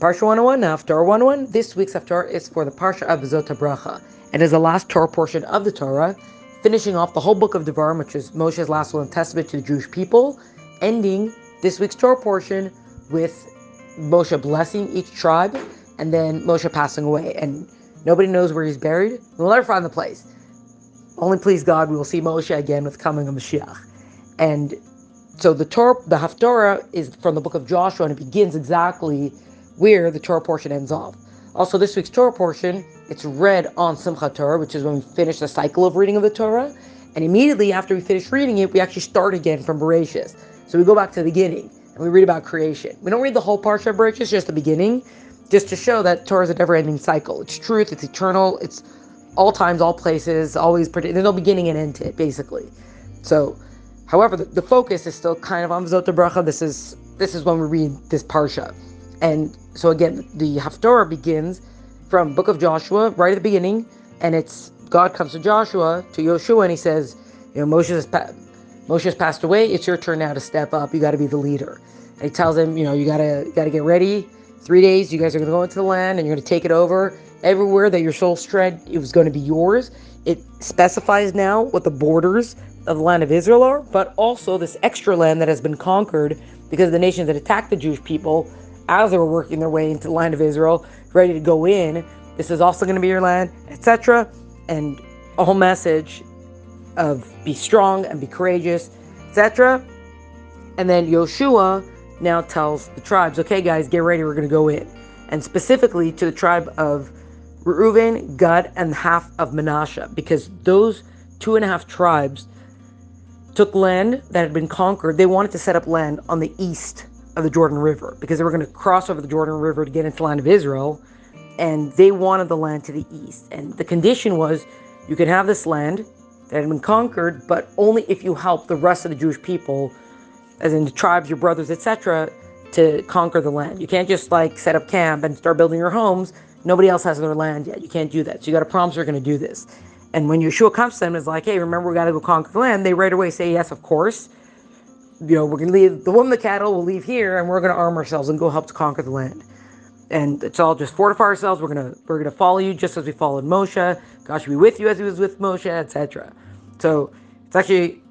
Parsha 101, Haftarah 101. This week's Haftarah is for the Parsha of Vezot Habracha, and is the last Torah portion of the Torah, finishing off the whole book of Devarim, which is Moshe's last will and testament to the Jewish people, ending this week's Torah portion with Moshe blessing each tribe, and then Moshe passing away. And nobody knows where he's buried. We'll never find the place. Only please God, we will see Moshe again with the coming of Mashiach. And so the Haftarah is from the book of Joshua, and it begins exactly where the Torah portion ends off. Also, this week's Torah portion, it's read on Simchat Torah, which is when we finish the cycle of reading of the Torah. And immediately after we finish reading it, we actually start again from Bereshis. So we go back to the beginning, and we read about creation. We don't read the whole Parsha of Bereshis, just the beginning, just to show that Torah is a never-ending cycle. It's truth, it's eternal, it's all times, all places, always there's no beginning and end to it, basically. So, however, the focus is still kind of on Vezot Habracha. This is when we read this Parsha. And so again, the Haftarah begins from book of Joshua, right at the beginning, and it's God comes to Joshua, to Yehoshua, and he says, Moshe has passed away, it's your turn now to step up, you got to be the leader. And he tells him, you got to get ready, 3 days, you guys are going to go into the land, and you're going to take it over. Everywhere that your soul tread, it was going to be yours. It specifies now what the borders of the land of Israel are, but also this extra land that has been conquered because of the nations that attacked the Jewish people as they were working their way into the land of Israel, ready to go in. This is also going to be your land, etc. And a whole message of be strong and be courageous, etc. And then Yehoshua now tells the tribes, okay guys, get ready, we're going to go in. And specifically to the tribe of Reuven, Gad, and half of Manasseh, because those 2.5 tribes took land that had been conquered. They wanted to set up land on the east of the Jordan River, because they were going to cross over the Jordan River to get into the land of Israel, and they wanted the land to the east. And the condition was, you can have this land that had been conquered, but only if you help the rest of the Jewish people, as in the tribes, your brothers, etc., to conquer the land. You can't just set up camp and start building your homes. Nobody else has their land yet. You can't do that. So you got to promise you're going to do this. And when Yehoshua comes to them, it's like, hey, remember, we got to go conquer the land. They right away say, yes, of course. We're going to leave the woman, the cattle, we'll leave here, and we're going to arm ourselves and go help to conquer the land. And it's all just fortify ourselves. We're going to follow you just as we followed Moshe. God should be with you as he was with Moshe, etc. So it's actually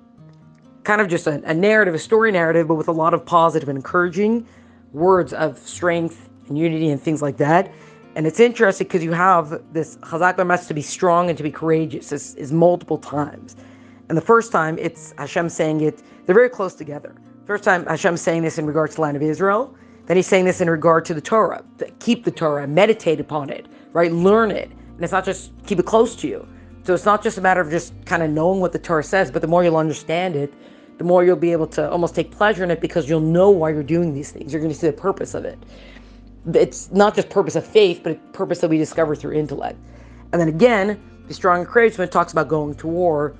kind of just a narrative, a story narrative, but with a lot of positive and encouraging words of strength and unity and things like that. And it's interesting because you have this chazak message to be strong and to be courageous is multiple times. And the first time, it's Hashem saying it, they're very close together. First time, Hashem saying this in regards to the land of Israel. Then he's saying this in regard to the Torah. Keep the Torah, meditate upon it, right? Learn it. And it's not just keep it close to you. So it's not just a matter of just kind of knowing what the Torah says, but the more you'll understand it, the more you'll be able to almost take pleasure in it, because you'll know why you're doing these things. You're going to see the purpose of it. It's not just purpose of faith, but a purpose that we discover through intellect. And then again, be strong and courageous when it talks about going to war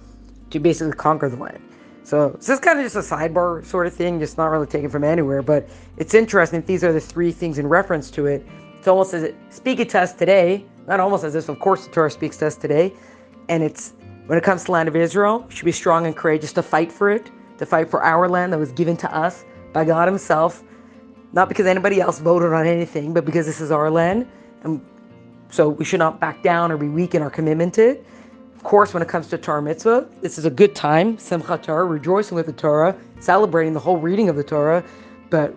to basically conquer the land. So this is kind of just a sidebar sort of thing, just not really taken from anywhere, but it's interesting. These are the 3 things in reference to it. It's almost as it speak it to us today, not almost as if, of course, the Torah speaks to us today. And it's when it comes to the land of Israel, we should be strong and courageous to fight for it, to fight for our land that was given to us by God himself, not because anybody else voted on anything, but because this is our land. And so we should not back down or be weak in our commitment to it. Of course, when it comes to Torah mitzvah, this is a good time, Simchat Torah, rejoicing with the Torah, celebrating the whole reading of the Torah, but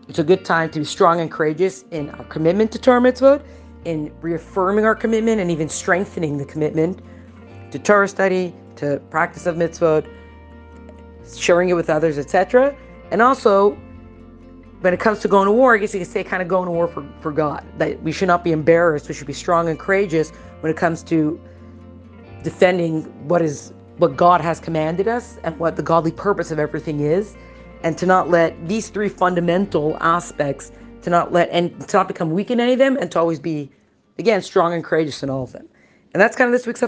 it's a good time to be strong and courageous in our commitment to Torah mitzvah, in reaffirming our commitment and even strengthening the commitment to Torah study, to practice of mitzvah, sharing it with others, etc. And also, when it comes to going to war, I guess you could say kind of going to war for God. That we should not be embarrassed. We should be strong and courageous when it comes to defending what God has commanded us and what the godly purpose of everything is, and to not let these 3 fundamental aspects, to not become weak in any of them, and to always be, again, strong and courageous in all of them. And that's kind of this week's